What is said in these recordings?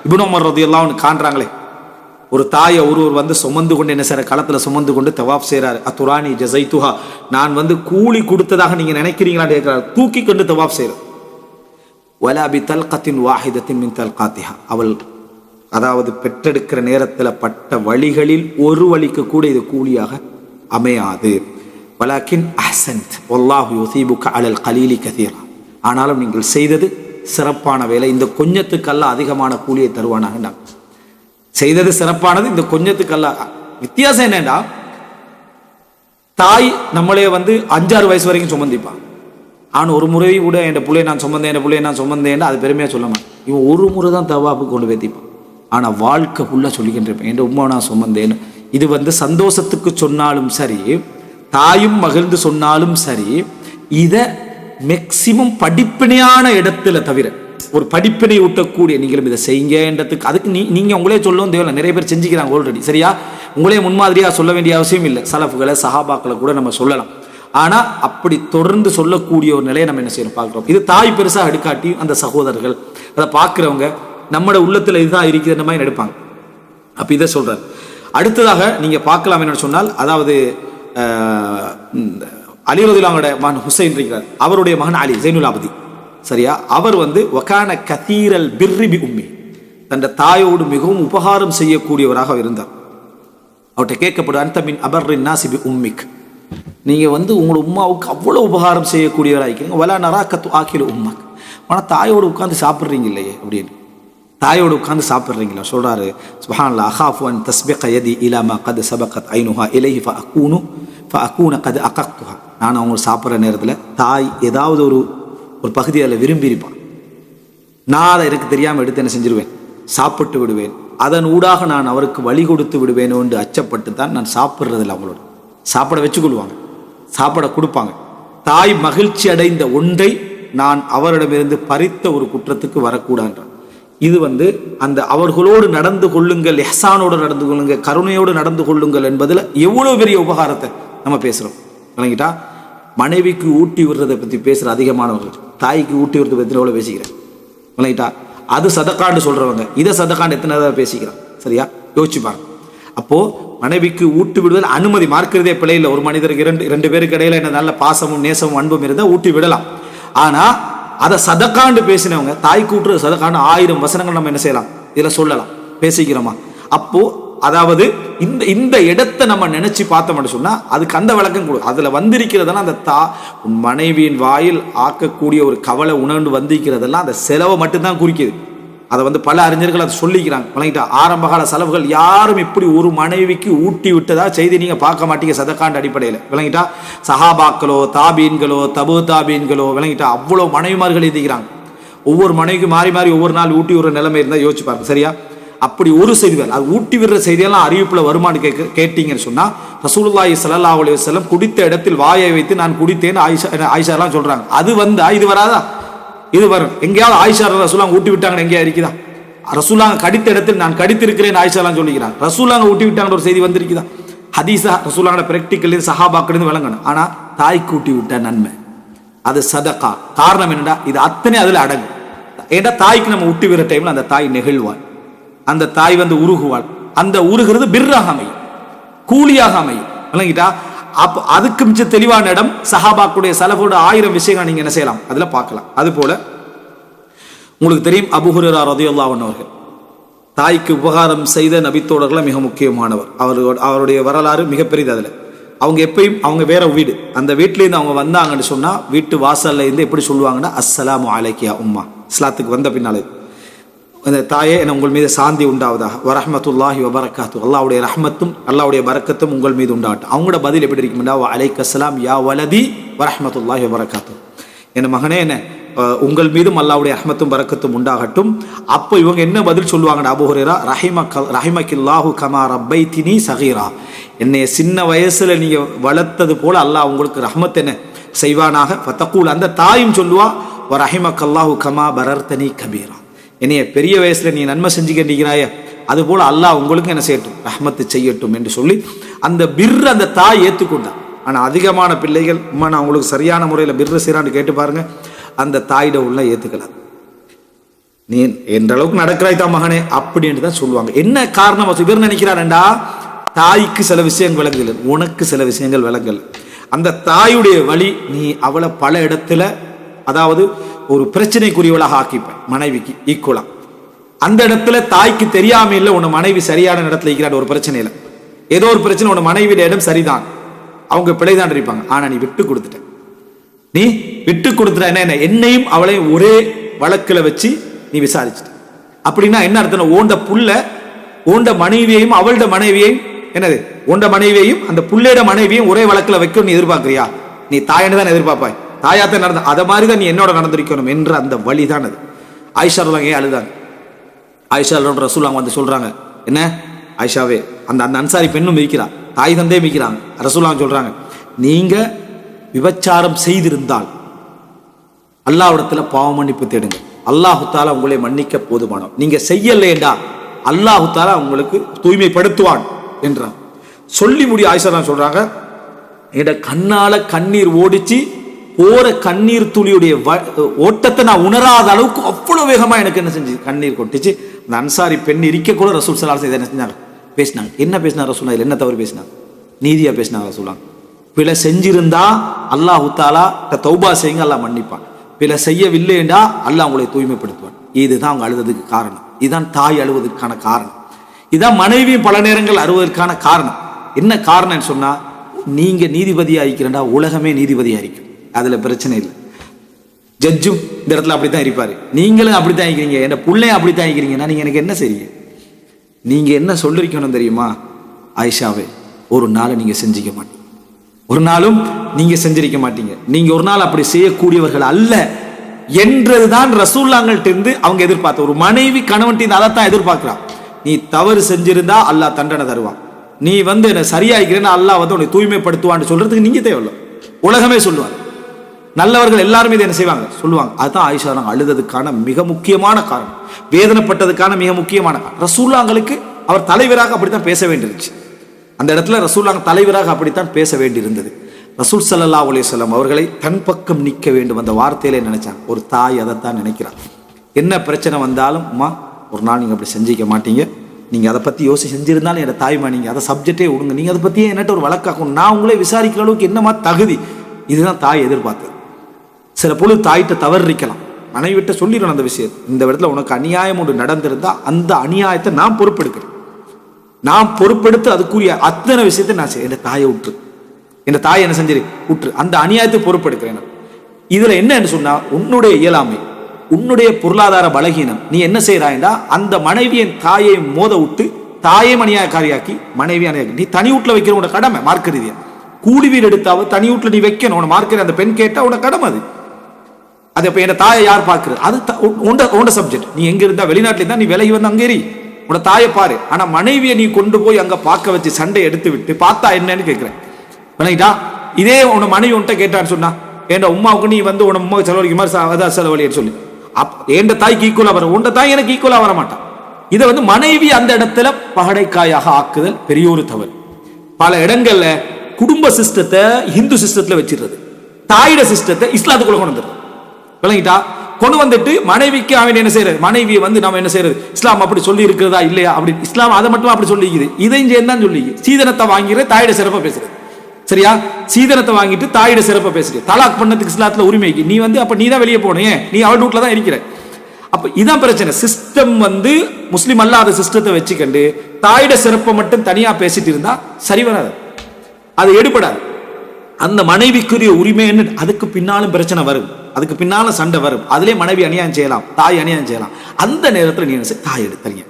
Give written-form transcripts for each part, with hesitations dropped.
இப்னு Umar ரலியல்லாஹு அன்ஹு காண்றாங்களே, ஒரு தாயை ஒருவர் வந்து சுமந்து கொண்டு என்ன செய்யற களத்துல சுமந்து கொண்டு தவாப் செய்யறாரு. அத்துரானி ஜஸைத்துஹா, நான் வந்து கூலி கொடுத்ததாக நீங்க நினைக்கிறீங்களான்னு கேட்கிறார். தூக்கி கொண்டு தவாப் செய்யறார். வலா பி தல்கத்தின் வாஹிதத்தின் மின் தல்காத்திஹா, அவள் அதாவது பெற்றெடுக்கிற நேரத்தில் பட்ட வழிகளில் ஒரு வழிக்கு கூட இது கூலியாக அமையாது. வலாக்கின் அஹ்சன்த் வல்லாஹு யுஸீபுக அலல் கலீலி கதீரா, ஆனாலும் நீங்கள் செய்தது சிறப்பான வேலை, இந்த கொஞ்சத்துக்கெல்லாம் அதிகமான கூலியை தருவானாக. செய்தது சிறப்பானது, இந்த கொஞ்சத்துக்கல்ல. வித்தியாசம் என்னன்னா, தாய் நம்மளே வந்து 5-6 வயசு வரைக்கும் சுமந்திப்பான். ஆனால் ஒரு முறை கூட என் பிள்ளைய நான் சுமந்தேன் அது பெருமையாக சொல்ல மாட்டேன். இவன் ஒரு முறை தான் தவாப்பு கொண்டு வைத்திப்பான். ஆனால் வாழ்க்கை ஃபுல்லாக சொல்லிக்கிட்டு இருப்பேன், என் உம்மா நான் சுமந்தேன்னு. இது வந்து சந்தோஷத்துக்கு சொன்னாலும் சரி, தாயும் மகிழ்ந்து சொன்னாலும் சரி, இதை மேக்சிமம் படிப்பினையான இடத்துல தவிர, ஒரு படிப்பினை ஊட்டக்கூடிய நீங்களும் இதை செய்யுங்கன்றதுக்கு அதுக்கு நீங்க உங்களே சொல்லவும் தேவையில்லை. நிறைய பேர் செஞ்சுக்கிறாங்க ஆல்ரெடி. சரியா? உங்களே முன்மாதிரியா சொல்ல வேண்டிய அவசியம் இல்லை. சலஃபுகளை சஹாபாக்களை கூட நம்ம சொல்லலாம். ஆனா அப்படி தொடர்ந்து சொல்லக்கூடிய ஒரு நிலையை நம்ம என்ன செய்யணும் பார்க்கிறோம். இது தாய் பெருசா எடுக்காட்டி அந்த சகோதரர்கள் அதை பார்க்கிறவங்க நம்மளோட உள்ளத்துல இதுதான் இருக்கிற மாதிரி எடுப்பாங்க. அப்ப இதை சொல்றாரு. அடுத்ததாக நீங்க பார்க்கலாம் என்னன்னு சொன்னால், அதாவது அலி ரலியல்லாஹு மகன் ஹுசைன் இருக்கிறார், அவருடைய மகன் அலி ஜைனுல் ஆபிதீன். சரியா? அவர் வந்து வகான கதீரல் பிர்ரி பி உம்மி, தன் தாயோடு மிகவும் உபகாரம் செய்யக்கூடியவராக இருந்தார். அவர்கிட்ட கேட்கப்படும், அன்த மின் அபர்ரின் நாசி பி உம்மிக், நீங்க வந்து உங்களோட உம்மாவுக்கு அவ்வளவு உபகாரம் செய்யக்கூடியவராக வலா நராக்கத்து ஆக்கில உம்மக், ஆனால் தாயோடு உட்கார்ந்து சாப்பிட்றீங்க இல்லையே அப்படின்னு. தாயோடு உட்கார்ந்து சாப்பிட்றீங்களா? சொல்றாரு, சுப்ஹானல்லாஹ், அகாஃபு அன் தஸ்பிக யதி இலா மா கத் சபகத் ஐனுஹா இலைஹி ஃபஅகூன கத் அகக்துஹா. நான் அவங்க சாப்பிட்ற நேரத்தில் தாய் ஏதாவது ஒரு பகுதி அதில் விரும்பி இருப்பான். நான் அதை எனக்கு தெரியாமல் எடுத்து என்ன செஞ்சிருவேன், சாப்பிட்டு விடுவேன். அதன் ஊடாக நான் அவருக்கு வழி கொடுத்து விடுவேன் என்று அச்சப்பட்டு தான் நான் சாப்பிட்றதில்லை. அவங்களோட சாப்பிட வச்சுக்கொள்வாங்க, சாப்பிட கொடுப்பாங்க. தாய் மகிழ்ச்சி அடைந்த ஒன்றை நான் அவரிடமிருந்து பறித்த ஒரு குற்றத்துக்கு வரக்கூடாது. இது வந்து அந்த அவர்களோடு நடந்து கொள்ளுங்கள், இஹ்சானோடு நடந்து கொள்ளுங்கள், கருணையோடு நடந்து கொள்ளுங்கள் என்பதில் எவ்வளோ பெரிய உபகாரத்தை நம்ம பேசுகிறோம். விளங்கிட்டா? மனைவிக்கு ஊட்டி விடுறதை பற்றி பேசுகிற அதிகமானவர்கள் தாய்க்கு ஊட்டி விடுறதை பற்றி எவ்வளோ பேசிக்கிறேன். விளங்கிட்டா? அது சதக்காண்டு சொல்கிறவங்க இதை சதக்காண்டு எத்தனை பேசிக்கிறான். சரியா? யோசிச்சுப்பாங்க. அப்போது மனைவிக்கு ஊட்டி விடுவதில் அனுமதி மார்க்கிறதே பிழை இல்லை. ஒரு மனிதருக்கு இரண்டு பேருக்கு இடையில என்ன நல்ல பாசமும் நேசமும் அன்பும் இருந்தால் ஊட்டி விடலாம். ஆனால் அதை சதக்காண்டு பேசினவங்க, தாய்க்கு ஊட்டுறது சதக்காண்டு 1000 வசனங்கள் நம்ம என்ன செய்யலாம், இதில் சொல்லலாம், பேசிக்கிறோமா? அப்போ அதாவது இந்த இடத்தை நம்ம நினைச்சு பார்த்தோம்னு சொன்னா அதுக்கு அந்த விளக்கம் கொடு. அதுல வந்திருக்கிறதெல்லாம் அந்த மனைவியின் வாயில் ஆக்கக்கூடிய ஒரு கவலை உணர்ந்து வந்திருக்கிறதெல்லாம் அந்த செலவை மட்டும்தான் குறிக்குது. அதை வந்து பல அறிஞர்கள் அதை சொல்லிக்கிறாங்க. விளங்கிட்டா? ஆரம்பகால செலவுகள் யாரும் இப்படி ஒரு மனைவிக்கு ஊட்டி விட்டதா செய்தி நீங்க பார்க்க மாட்டீங்க சதக்காண்டு அடிப்படையில். விளங்கிட்டா? சஹாபாக்களோ தாபீன்களோ தபு தாபீன்களோ விளங்கிட்டா அவ்வளவு மனைவிமார்கள் எழுதிக்கிறாங்க. ஒவ்வொரு மனைவிக்கு மாறி மாறி ஒவ்வொரு நாள் ஊட்டி விடுற நிலைமை இருந்தால் யோசிச்சு பாருங்க. சரியா? அப்படி ஒரு செய்திகள், அது ஊட்டி விடுற செய்தியெல்லாம் அறிவிப்புல வருமானு கேட்டீங்கன்னு சொன்னா, ரசூலுல்லாஹி ஸல்லல்லாஹு அலைஹி வஸல்லம் குடித்த இடத்தில் வாயை வைத்து நான் குடித்தேன் ஆயிஷா எல்லாம் சொல்றாங்க. அது வந்து இது வராதா? இது வரும். எங்கேயாவது ஆயிஷா ரசூலுல்லாஹ் ஊட்டி விட்டாங்கன்னு எங்கேயா இருக்குதா? ரசூலுல்லாஹ் கடித்த இடத்தில் நான் கடித்திருக்கிறேன் ஆயிஷா எல்லாம் சொல்லிக்கிறாங்க. ரசூலுல்லாஹ் ஊட்டி விட்டாங்க ஒரு செய்தி வந்திருக்குதா? ஹதீஸா ரசூலுல்லாஹ் பிராக்டிக்கல் சஹாபாக்கள் விளங்கணும். ஆனா தாய்க்கு ஊட்டி விட்ட நன்மை அது சதகா. காரணம் என்னடா, இது அத்தனை அதுல அடங்கும். ஏன்னா தாய்க்கு நம்ம ஊட்டி விடுற டைம்ல அந்த தாய் நெகிழ்வாள், அந்த தாய் வந்து உருகுவாள். அந்த உருகிறது பிர்ராக அமையும், கூலியாக அமையும். விளங்கிட்டா? அப்போ அதுக்கு மிச்ச தெளிவான இடம் சஹாபாக்குடைய சலஃபோட 1000 விஷயங்கள் நீங்க என்ன செய்யலாம், அதுல பார்க்கலாம். அது போல உங்களுக்கு தெரியும், அபூ ஹுரைரா ரலியல்லாஹு அன்ஹு அவர்கள் தாய்க்கு உபகாரம் செய்த நபித்தோழர்கள் மிக முக்கியமானவர். அவருடைய வரலாறு மிகப்பெரியது. அதுல அவங்க எப்பயும் அவங்க வேற வீடு, அந்த வீட்டிலேருந்து அவங்க வந்தாங்கன்னு சொன்னா வீட்டு வாசல்ல இருந்து எப்படி சொல்லுவாங்கன்னா, அஸ்ஸலாமு அலைக்கியா உம்மா, இஸ்லாத்துக்கு வந்த பின்னாலே அந்த தாயே என உங்கள் மீது சாந்தி உண்டாவதாக, வரஹ்மத்துல்லாஹி வபரகாத்து, அல்லாஹ்வுடைய ரஹ்மத்தும் அல்லாஹ்வுடைய பரக்கத்தும் உங்கள் மீது உண்டாகட்டும். அவங்களோட பதில் எப்படி இருக்கும்னா, அலைக்கஸ்ஸலாம் யா வலதி வரஹ்மத்துல்லாஹி வபரகாத்து, என் மகனே என்ன உங்கள் மீதும் அல்லாஹ்வுடைய ரஹ்மத்தும் பரக்கத்தும் உண்டாகட்டும். அப்போ இவங்க என்ன பதில் சொல்லுவாங்கடா, அபூ ஹுரைரா, ரஹிமக்கில்லாஹு கமா ரப்பைத்தினி சகீரா, என்னைய சின்ன வயசுல நீங்க வளர்த்தது போல அல்லாஹ் உங்களுக்கு ரஹ்மத் என்ன செய்வானாக. ஃபதகூல், அந்த தாயும் சொல்லுவா, வரஹிமக்கல்லாஹு கமா பரர்தனி கபீரா, என்னைய பெரிய வயசுல நீ நன்மை செஞ்சுக்கின்றாய, அது போல அல்லாஹ் உங்களுக்கு என்ன செய்யட்டும், ரஹ்மத்து செய்யட்டும் என்று சொல்லி அந்த பிர் அந்த தாய் ஏற்றுக்கொண்டான். ஆனால் அதிகமான பிள்ளைகள் அம்மா நான் உங்களுக்கு சரியான முறையில் பிர்ரு செய்கிறான்னு கேட்டு பாருங்க, அந்த தாயிட உள்ள ஏற்றுக்கலாம். நீ என்ற அளவுக்கு நடக்கிறாய் தான் மகனே அப்படின்னு தான் சொல்லுவாங்க. என்ன காரணம்? இவர் நினைக்கிறாருண்டா தாய்க்கு சில விஷயங்கள் விளங்கல, உனக்கு சில விஷயங்கள் விளங்கல. அந்த தாயுடைய வழி நீ அவளை பல இடத்துல அதாவது ஒரு பிரச்சனைக்குரியவளாக ஆக்கிப்பேன் மனைவிக்கு ஈக்குவலா. அந்த இடத்துல தாய்க்கு தெரியாம இல்லை உன்னை மனைவி சரியான இடத்துல இருக்கிறார். ஒரு பிரச்சனையில ஏதோ ஒரு பிரச்சனை, உன்னை மனைவியோட இடம் சரிதான், அவங்க பிழைதான் இருப்பாங்க. ஆனா நீ விட்டு கொடுத்துட்ட, நீ விட்டு கொடுத்துட்ட. என்ன என்னையும் அவளையும் ஒரே வழக்குல வச்சு நீ விசாரிச்சுட்ட அப்படின்னா என்ன அர்த்தம்? ஓண்ட புள்ள ஓண்ட மனைவியையும் அவளோட மனைவியையும் என்னது ஓண்ட மனைவியையும் அந்த புள்ளையோட மனைவியையும் ஒரே வழக்குல வைக்க நீ எதிர்பார்க்கிறியா? நீ தாயன்னு தான் எதிர்பார்ப்பாய். தாயாத்தான் நடந்த அதை மாதிரிதான் நீ என்னோட நடந்திருக்கணும் என்ற அந்த வழிதான் அது. ஆயிஷா ஏன் அழுதாங்க? ஆயிஷா ரசூலுல்லாஹ் வந்து சொல்றாங்க, என்ன ஆயிஷாவே, அந்த அந்த அன்சாரி பெண்ணும் மிதிக்கிறா, தாய் தந்தையும் மிதிக்கிறாங்க. ரசூலுல்லாஹ் சொல்றாங்க, நீங்க விபச்சாரம் செய்திருந்தால் அல்லாஹ்விடத்துல பாவ மன்னிப்பு தேடுங்க, அல்லாஹு தாலா உங்களை மன்னிக்க போதுமானோம். நீங்க செய்யலேண்டா அல்லாஹு தாலா உங்களுக்கு தூய்மைப்படுத்துவான் என்றான். சொல்லி முடி ஆயிஷா சொல்றாங்க, என் கண்ணால கண்ணீர் ஓடிச்சு, போற கண்ணீர் துளியுடைய ஓட்டத்தை நான் உணராத அளவுக்கு அவ்வளவு வேகமா எனக்கு என்ன செஞ்சு கண்ணீர் கொட்டிச்சு. அந்த அன்சாரி பெண் இருக்க கூட ரசூல் ஸல்லல்லாஹு அலைஹி வஸல்லம் என்ன செஞ்சாங்க? பேசினாங்க. என்ன பேசினார் ரசூல்? என்ன தவறு பேசினாங்க? நீதியா பேசினாங்க ரசூலுல்லாஹ். பிழை செஞ்சிருந்தா அல்லாஹு தாலா தௌபா செய்யுங்க, அல்லாஹ் மன்னிப்பான். பிழை செய்யவில்லைண்டா அல்லாஹ் உங்களை தூய்மைப்படுத்துவான். இதுதான் அவங்க அழுவதற்கு காரணம். இதுதான் தாய் அழுவதற்கான காரணம். இதுதான் மனைவியும் பல நேரங்கள் அழுவதற்கான காரணம். என்ன காரணம் சொன்னா, நீங்க நீதிபதியா இருக்கிறா உலகமே நீதிபதியா இருக்கும், அதுல பிரச்சனை இல்லை. ஜட்ஜும் இந்த இடத்துல அப்படித்தான் இருப்பாரு, நீங்களும் அப்படித்தான் இருக்கிறீங்க, என்ன பிள்ளையும் அப்படித்தான் இருக்கிறீங்கன்னா நீங்க எனக்கு என்ன செய்றீங்க? நீங்க என்ன சொல்லிருக்கணும் தெரியுமா? ஆயிஷாவே, ஒரு நாள் நீங்க செஞ்சிக்க மாட்டீங்க, ஒரு நாளும் நீங்க செஞ்சிருக்க மாட்டீங்க, நீங்க ஒரு நாள் அப்படி செய்யக்கூடியவர்கள் அல்ல என்றதுதான் ரசூலுல்லாஹ்கிட்ட இருந்து அவங்க எதிர்பார்த்த. ஒரு மனைவி கணவன் அதைத்தான் எதிர்பார்க்கிறான். நீ தவறு செஞ்சிருந்தா அல்லாஹ் தண்டனை தருவான், நீ வந்து என்ன சரியாகிறேன்னா அல்லாஹ் வந்து உன்னை தூய்மைப்படுத்துவான்னு சொல்றதுக்கு நீங்க தேவையில்லை, உலகமே சொல்லுவாங்க. நல்லவர்கள் எல்லாருமே இதை என்ன செய்வாங்க? சொல்லுவாங்க. அதுதான் ஆயிஷா அழுததுக்கான மிக முக்கியமான காரணம், வேதனைப்பட்டதுக்கான மிக முக்கியமான காரணம். ரசூலுல்லாஹ்களுக்கு அவர் தலைவராக அப்படித்தான் பேச வேண்டியிருந்துச்சு. அந்த இடத்துல ரசூலுல்லாஹ் தலைவராக அப்படித்தான் பேச வேண்டியிருந்தது. ரசூல் ஸல்லல்லாஹு அலைஹி வஸல்லம் அவர்களை தன் பக்கம் நிற்க வேண்டும் அந்த வார்த்தையிலே நினைச்சாங்க. ஒரு தாய் அதைத்தான் நினைக்கிறார். என்ன பிரச்சனை வந்தாலும், அம்மா ஒரு நாள் நீங்க அப்படி செஞ்சிக்க மாட்டீங்க, நீங்க அதை பத்தி யோசிச்சு செஞ்சிருந்தாலும் என் தாய்மா, நீங்க அதை சப்ஜெக்டே விடுங்க, நீங்க அதை பத்தியே என்னட்ட ஒரு வழக்காக்கணும், நான் உங்களே விசாரிக்கிற அளவுக்கு என்னமா தகுதி. இதுதான் தாய் எதிர்பார்த்தது. சில பொழுது தாயிட்ட தவறு இருக்கலாம், மனைவி விட்ட சொல்லிடணும் அந்த விஷயம். இந்த இடத்துல உனக்கு அநியாயம் ஒன்று நடந்திருந்தா அந்த அநியாயத்தை நான் பொறுப்பெடுக்கிறேன், நான் பொறுப்பெடுத்து அதுக்குரிய அத்தனை விஷயத்தை நான் செய்ய. என் தாயை விட்டு, என் தாயை என்ன செஞ்சிரு விட்டு அந்த அநியாயத்தை பொறுப்பெடுக்கிறேன். இதுல என்னன்னு சொன்னா, உன்னுடைய இயலாமை, உன்னுடைய பொருளாதார பலகீனம், நீ என்ன செய்யறாய்டா அந்த மனைவியின் தாயை மோத விட்டு தாயை அநியாயக்காரியாக்கி மனைவி அநியாயி. நீ தனி வீட்டுல வைக்கிற உன கடமை, மார்க்க ரீதியா கூலி வீடு எடுத்தாவது தனி வீட்டுல நீ வைக்கணும். உன மார்க்க அந்த பெண் கேட்டா உன கடமை அது. அது இப்ப என் தாயை யார் பார்க்கிறது? அது உண்ட சப்ஜெக்ட். நீ எங்க இருந்தா வெளிநாட்டுல இருந்தா நீ விலகி வந்து அங்கே எரி, உன தாயை பாரு. ஆனா மனைவியை நீ கொண்டு போய் அங்க பார்க்க வச்சு சண்டை எடுத்து விட்டு பார்த்தா என்னன்னு கேட்கிறேன். விளங்கிட்டா? இதே உன மனைவி உன்ட்ட கேட்டான்னு சொன்னா, ஏன்டா உமாவுக்கு நீ வந்து உன உமா செலவழிக்க மாதிரி அதான் செலவழின்னு சொல்லி என் தாய்க்கு ஈக்குவலா வர, உண்ட தாய் எனக்கு ஈக்குவலா வர மாட்டான். இதை வந்து மனைவி அந்த இடத்துல பகடைக்காயாக ஆக்குதல் பெரிய ஒரு தவறு. பல இடங்கள்ல குடும்ப சிஸ்டத்தை இந்து சிஸ்டத்துல வச்சிருது, தாயிட சிஸ்டத்தை இஸ்லாத்துக்குள்ள கொண்டு வந்துடுறது. விளங்கிட்டா? கொண்டு வந்துட்டு மனைவிக்கு அவன் என்ன செய்யறது, மனைவியை வந்து நம்ம என்ன செய்யறது, இஸ்லாம் அப்படி சொல்லி இருக்கிறதா இல்லையா, அப்படி இஸ்லாம் அதை மட்டும் அப்படி சொல்லிக்குது, இதையும் சேர்ந்தான் சொல்லிக்குது. சீதனத்தை வாங்கிற தாயிட சிறப்பா பேசுறது, சரியா? சீதனத்தை வாங்கிட்டு தாயிட சிறப்பா பேசுறது. தலாக் பண்ணதுக்கு இஸ்லாத்துல உரிமைக்கு நீ வந்து அப்ப நீ தான் வெளியே போனே, நீ அவள் வீட்டுல தான் இருக்கிற. அப்ப இதான் பிரச்சனை. சிஸ்டம் வந்து முஸ்லிம் அல்லாத சிஸ்டத்தை வச்சுக்கண்டு தாயிட சிறப்பை மட்டும் தனியா பேசிட்டு இருந்தா சரி வராது, அது எடுபடாது. அந்த மனைவிக்குரிய உரிமை என்ன, அதுக்கு பின்னாலும் பிரச்சனை வரும், அதுக்கு பின்னாலும் சண்டை வரும். அதுலயே மனைவி அநியாயம் செய்யலாம், தாய் அநியாயம் செய்யலாம். அந்த நேரத்தில் நீ என்ன செய்ய, தாய் எடுத்தீங்க.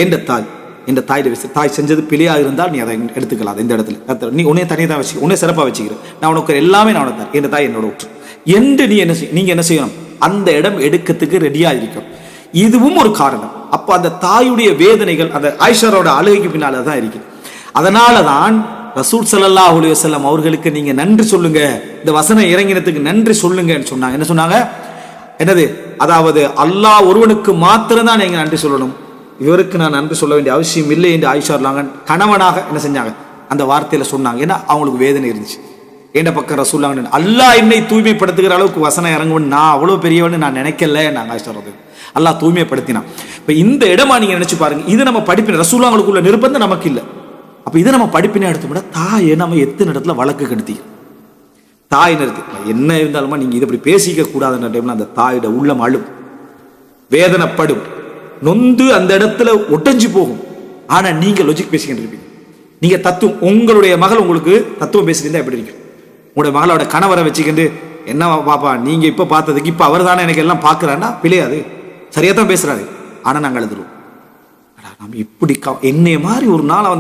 ஏண்ட தாய், இந்த தாய் செஞ்சது பிழையா இருந்தால் நீ அதை எடுத்துக்கலாம். இந்த இடத்துல நீ உன்னை தனியாக தான் வச்சு, உன்னை சிறப்பாக வச்சுக்கிறேன், நான் உனக்கு எல்லாமே நான் உனக்கு என் தாய் என்னோட விட்டு என்று நீ என்ன நீங்க என்ன செய்யணும், அந்த இடம் எடுக்கிறதுக்கு ரெடியா இருக்கும். இதுவும் ஒரு காரணம். அப்ப அந்த தாயுடைய வேதனைகள் அந்த ஆயிஷாரோட அழுகைக்கு பின்னால தான் இருக்கு. அதனாலதான் ரசூல் ஸல்லல்லாஹு அலைஹி வஸல்லம் அவர்களுக்கு நீங்க நன்றி சொல்லுங்க, இந்த வசனம் இறங்கினதுக்கு நன்றி சொல்லுங்கன்னு சொன்னாங்க. என்ன சொன்னாங்க? என்னது? அதாவது அல்லாஹ் ஒருவனுக்கு மாத்திரம் தான் நீங்க நன்றி சொல்லணும், இவருக்கு நான் நன்றி சொல்ல வேண்டிய அவசியம் இல்லை என்று ஆயிஷா கணவனாக என்ன செஞ்சாங்க, அந்த வார்த்தையில சொன்னாங்க. ஏன்னா அவங்களுக்கு வேதனை இருந்துச்சு. என்ற பக்கம் ரசூலுல்லாஹ் அல்லாஹ் என்னை தூய்மைப்படுத்துகிற அளவுக்கு வசனம் இறங்குவன் நான் அவ்வளோ பெரியவன்னு நான் நினைக்கல. நாங்கள் சொல்றது அல்லாஹ் தூய்மைப்படுத்தினான். இப்போ இந்த இடமா நீங்க நினைச்சு பாருங்க. இது நம்ம படிப்பின ரசூலுல்லாஹ்வுக்குள்ள நிர்பந்தம் நமக்கு இல்லை. அப்போ இதை நம்ம படிப்பினை எடுத்து தாயை நம்ம எத்தனை இடத்துல வழக்கு கெடுத்தி தாய் நிறுத்தி என்ன இருந்தாலுமா நீங்க இதை இப்படி பேசிக்க கூடாதுன்ற டைம்ல அந்த தாயோட உள்ளம் அழும், வேதனைப்படும், நொந்து அந்த இடத்துல ஒட்டஞ்சு போகும். ஆனா நீங்க லாஜிக் பேசிக்கிட்டு இருப்பீங்க. நீங்க தத்துவம், உங்களுடைய மகள் உங்களுக்கு தத்துவம் பேசிட்டு எப்படி இருக்கும்? உங்களுடைய மகளோட கணவரை வச்சுக்கிட்டு என்ன பாப்பா நீங்க இப்ப பார்த்ததுக்கு இப்ப அவர் தானே எனக்கு எல்லாம் பாக்குறான்னா பிழையாது, சரியா தான் பேசுறாரு. ஆனா நாங்க எழுதுருவோம் நம்ம இப்படி என்னைய மாதிரி ஒரு நாள்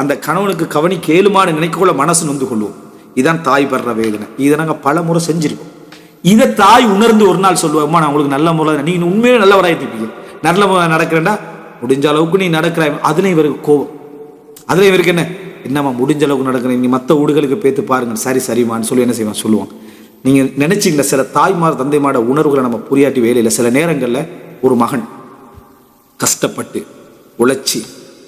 அந்த கணவனுக்கு கவனி கேளுமான்னு நினைக்கக்குள்ள மனசு நொந்து கொள்வோம். இதான் தாய் படுற வேதனை. இதை நாங்க பல முறை செஞ்சிருக்கோம். இதை தாய் உணர்ந்து ஒரு நாள் சொல்லுவோம்மா நான் உங்களுக்கு நல்ல முறை, நீங்க உண்மையிலே நல்லவராயிருப்பீங்க, நல்ல முறை நடக்கிறேன்டா, முடிஞ்ச அளவுக்கு நீ நடக்கிறாய். அதுல இவருக்கு கோபம், அதுல இவருக்கு என்னம்மா முடிஞ்ச அளவுக்கு நடக்கிறேன், நீங்க மற்ற ஊடுகளுக்கு பேத்து பாருங்க, சரி சரிமான்னு சொல்லி என்ன செய்வான் சொல்லுவான். நீங்க நினைச்சீங்களா சில தாய்மார் தந்தைமாட உணர்வுகளை நம்ம புரியாட்டி வேலையில் சில நேரங்களில் ஒரு மகன் கஷ்டப்பட்டு உழைச்சி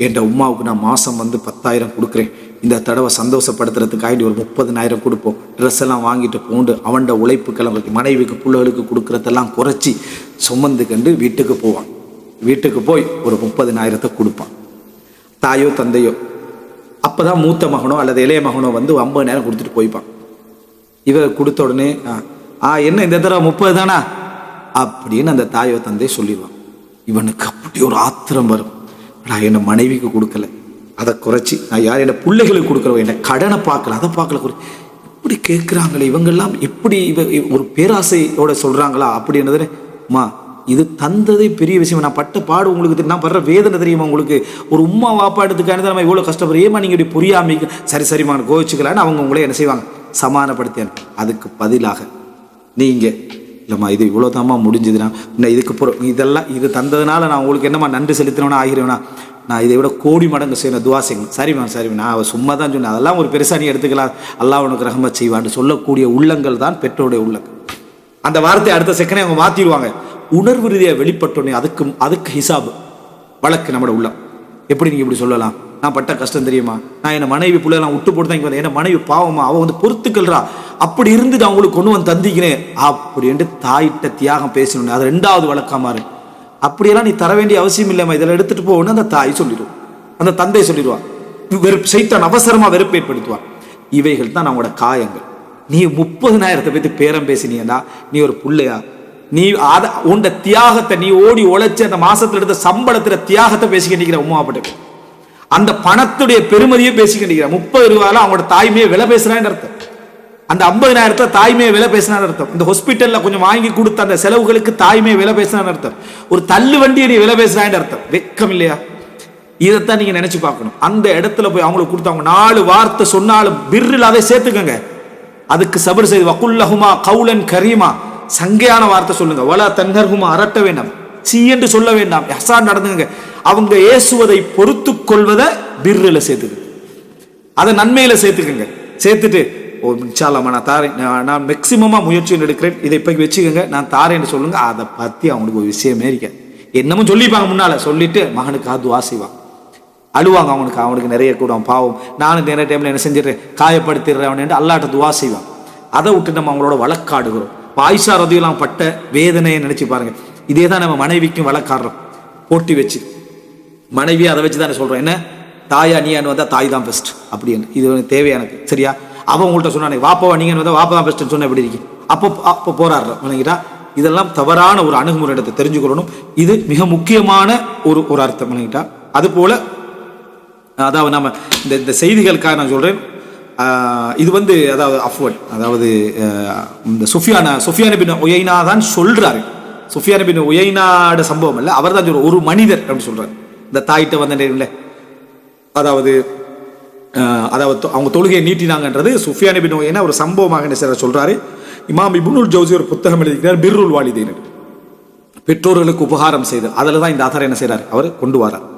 என்ற உமாவுக்கு நான் மாதம் 10,000 கொடுக்குறேன், இந்த தடவை சந்தோஷப்படுத்துறதுக்காண்டி ஒரு 30,000 கொடுப்போம், ட்ரெஸ் எல்லாம் வாங்கிட்டு போண்டு அவன்ட உழைப்பு கிளம்புக்கு மனைவிக்கு பிள்ளைகளுக்கு கொடுக்குறதெல்லாம் குறைச்சி சுமந்து கண்டு வீட்டுக்கு போவான். வீட்டுக்கு போய் ஒரு 30,000 கொடுப்பான். தாயோ தந்தையோ அப்போதான் மூத்த மகனோ அல்லது இளைய மகனோ 50,000 கொடுத்துட்டு போய்ப்பான். இவர் கொடுத்த உடனே என்ன இந்த தடவை 30 தானா அப்படின்னு அந்த தாயோ தந்தை சொல்லிடுவான். இவனுக்கு அப்படி ஒரு ஆத்திரம் வரும். நான் என்ன மனைவிக்கு கொடுக்கல, அதை குறைச்சி நான் யார் என்ன பிள்ளைகளுக்கு கொடுக்குறவன், என்ன கடனை பார்க்கல அதை பார்க்கல, இப்படி கேட்குறாங்களே இவங்கெல்லாம் இப்படி ஒரு பேராசையோட சொல்கிறாங்களா அப்படின்றது. இது தந்ததே பெரிய விஷயம். நான் பட்ட பாடு உங்களுக்கு தெரியும், நான் படுற வேதனை தெரியுமா உங்களுக்கு? ஒரு உம்மா வாப்பாடுறதுக்கான நம்ம இவ்வளோ கஷ்டப்படுறோம், ஏமா நீங்கள் இப்படி புரியாம சரி சரிமா கோவிச்சுக்கலான்னு அவங்க உங்களே என்ன செய்வாங்க சமாதானப்படுத்தியான். அதுக்கு பதிலாக நீங்கள் இல்லைம்மா இது இவ்வளோதாம்மா முடிஞ்சதுன்னா இன்னும் இதுக்கு இதெல்லாம் இது தந்ததுனால நான் உங்களுக்கு என்னம்மா நன்றி செலுத்தினோன்னா ஆகிறேன்னா நான் இதை விட கோடி மடங்கு செய்யணும், துவா செய்யணும். சரிம்மா சரிம்மா நான் அவள் சும்மா தான் சொன்னேன், அதெல்லாம் ஒரு பெருசாக நீ எடுத்துக்கலாம், அல்லாஹ் உனக்கு ரஹ்மத் செய்வான்னு சொல்லக்கூடிய உள்ளங்கள் தான் பெற்றோருடைய உள்ளங்கள். அந்த வார்த்தையை அடுத்த செகண்டே அவங்க மாற்றிடுவாங்க. உணர்வு ரீதியாக வெளிப்பட்டோன்னே அதுக்கு ஹிசாபு வழக்கு நம்மளோட உள்ளம். எப்படி நீங்கள் இப்படி சொல்லலாம், நான் பட்ட கஷ்டம் தெரியுமா, நான் என் மனைவி பிள்ளைலாம் விட்டு போட்டு தான் இங்கே வந்தேன், என் மனைவி பாவமா அவள் பொறுத்துக்கல்றா, அப்படி இருந்துட்டு அவங்களுக்கு கொண்டு வந்து தந்திக்கிறேன் அப்படின்ட்டு தாயிட்ட தியாகம் பேசணும். அது 2வது வழக்கமாறு. அப்படியெல்லாம் நீ தர வேண்டிய அவசியம் இல்லைம்மா, இதெல்லாம் எடுத்துட்டு போகணும்னு அந்த தாய் சொல்லிடுவோம், அந்த தந்தை சொல்லிடுவான். சைத்தான் அவசரமா வெறுப்பு ஏற்படுத்துவான். இவைகள் தான் நம்மளோட காயங்கள். நீ 30,000 பேத்து பேரம் பேசினீங்கன்னா நீ ஒரு பிள்ளையா? நீ உண்ட தியாகத்தை, நீ ஓடி உழைச்சி அந்த மாசத்துல எடுத்த சம்பளத்துல தியாகத்தை பேசிக்கிட்டு உமாப்பட்டு அந்த பணத்துடைய பெருமதியை பேசிக்கிட்டு 30 ரூபாயில அவங்களோட தாய்மையை விலை பேசுறான்னு அர்த்தம். அந்த 50,000 தாய்மையை விலை பேசினான்னு அர்த்தம். இந்த ஹாஸ்பிட்டல்ல கொஞ்சம் வாங்கி கொடுத்த அந்த செலவுகளுக்கு தாய்மையை விலை பேசினான்னு அர்த்தம். ஒரு தள்ளு வண்டியை நீ விலை பேசுறான்னு அர்த்தம். வெக்கம் இல்லையா? இதைத்தான் நீங்க நினைச்சு பார்க்கணும். அந்த இடத்துல போய் அவங்களுக்கு கொடுத்தவங்க 4 வார்த்தை சொன்னாலும் பிர்ரில் அதை சேர்த்துக்கங்க. அதுக்கு சபர் செய்து வக்குல்லஹுமா கவுலன் கரீமா, சங்கையான வார்த்தை சொல்லுங்க. வலா தன்ஹர்ஹுமா, அரட்ட வேண்டாம், சீ என்று சொல்ல வேண்டாம், இஹ்சான் நடந்துங்க. அவங்க ஏசுவதை பொறுத்து கொள்வதை பிர்ரில் சேர்த்துக்க, அதை நன்மையில சேர்த்துக்கங்க. சேர்த்துட்டு இன்ஷா அல்லாஹ் நான் தாரேன், நான் மேக்சிமமா முயற்சி எடுக்கிறேன், இதை இப்ப வச்சுக்கோங்க, நான் தாரேன்னு சொல்லுங்க. அதை பத்தி அவங்களுக்கு ஒரு விஷயமே இருக்க என்னமோ சொல்லிப்பாங்க. முன்னால சொல்லிட்டு மகனுக்கு துஆ செய்வாங்க, அழுவாங்க. அவனுக்கு நிறைய கூட பாவம், நானும் நிறைய டைம்ல என்ன செஞ்சிடறேன் காயப்படுத்திடுறேன் அல்லாட்ட துஆ செய்வாங்க. அதை விட்டு நம்ம அவங்களோட வழக்காடுகிறோம். ஆயிஷா ரதியல்லாஹு பட்ட வேதனையை நினைச்சு பாருங்க. இதே தான் நம்ம மனைவிக்கும் வழக்காடுறோம், போட்டி வச்சு. மனைவி அதை வச்சு தானே சொல்றோம், என்ன தாயா நீயான்னு வந்தா தாய் தான் பெஸ்ட் அப்படின்னு. இது தேவையா எனக்கு? சரியா? அவன் உங்கள்கிட்ட சொன்னானே வாப்பாவா நீங்கன்னு வந்தா வாப்பா தான் பெஸ்ட்னு சொன்ன எப்படி இருக்கு? அப்போ போராடுறோம். இதெல்லாம் தவறான ஒரு அணுகுமுறை இடத்தை தெரிஞ்சுக்கொள்ளணும். இது மிக முக்கியமான ஒரு அர்த்தம். அது போல அதாவது நம்ம இந்த செய்திகளுக்காக நான் சொல்றேன். இது அதாவது அஃப்வன், அதாவது இந்த சுஃபியான் பின் உயைனா தான் சொல்றாரு. சுஃபியான் பின் உயைனாட சம்பவம் இல்லை, அவர் தான் சொல்ற ஒரு மனிதர் அப்படின்னு சொல்றாரு. இந்த தாயிட்ட வந்த நேரில் அதாவது அவங்க தொழுகையை நீட்டினாங்கன்றது சுஃபியான் பின் உயைனா ஒரு சம்பவமாக என்ன சொல்றாரு. இமாம் இப்னுல் ஜௌசி ஒரு புத்தகம் எழுதிக்கிறார், பிர்ருல் வாலிதைன், பெற்றோர்களுக்கு உபகாரம் செய்து. அதில் தான் இந்த ஆதாரம் என்ன செய்யறாரு, அவர் கொண்டு வரார்.